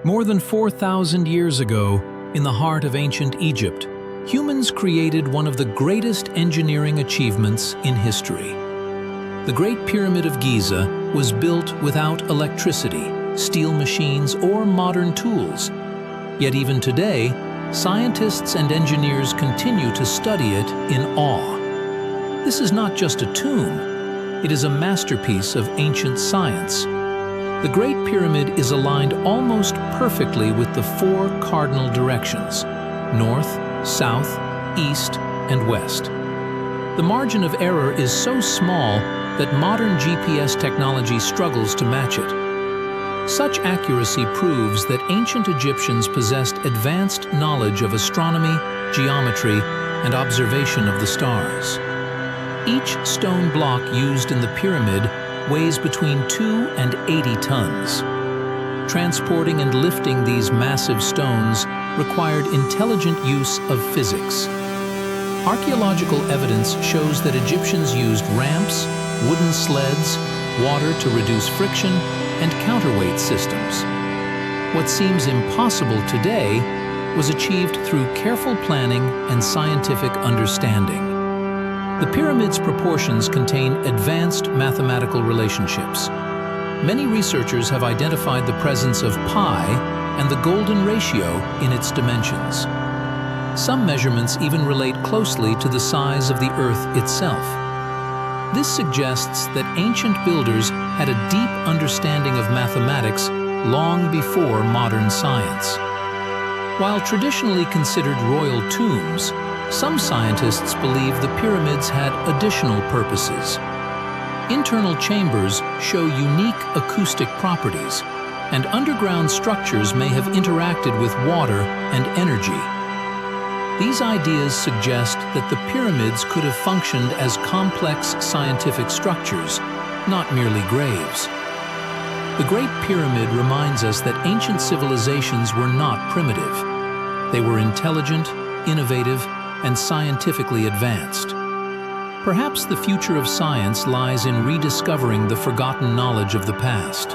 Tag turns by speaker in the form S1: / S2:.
S1: More than 4,000 years ago, in the heart of ancient Egypt, humans created one of the greatest engineering achievements in history. The Great Pyramid of Giza was built without electricity, steel machines, or modern tools. Yet even today, scientists and engineers continue to study it in awe. This is not just a tomb, it is a masterpiece of ancient science. The Great Pyramid is aligned almost perfectly with the four cardinal directions: north, south, east, and west. The margin of error is so small that modern GPS technology struggles to match it. Such accuracy proves that ancient Egyptians possessed advanced knowledge of astronomy, geometry, and observation of the stars. Each stone block used in the pyramid weighs between 2 and 80 tons. Transporting and lifting these massive stones required intelligent use of physics. Archaeological evidence shows that Egyptians used ramps, wooden sleds, water to reduce friction, and counterweight systems. What seems impossible today was achieved through careful planning and scientific understanding. The pyramid's proportions contain advanced mathematical relationships. Many researchers have identified the presence of pi and the golden ratio in its dimensions. Some measurements even relate closely to the size of the Earth itself. This suggests that ancient builders had a deep understanding of mathematics long before modern science. While traditionally considered royal tombs, some scientists believe the pyramids had additional purposes. Internal chambers show unique acoustic properties, and underground structures may have interacted with water and energy. These ideas suggest that the pyramids could have functioned as complex scientific structures, not merely graves. The Great Pyramid reminds us that ancient civilizations were not primitive. They were intelligent, innovative, and scientifically advanced. Perhaps the future of science lies in rediscovering the forgotten knowledge of the past.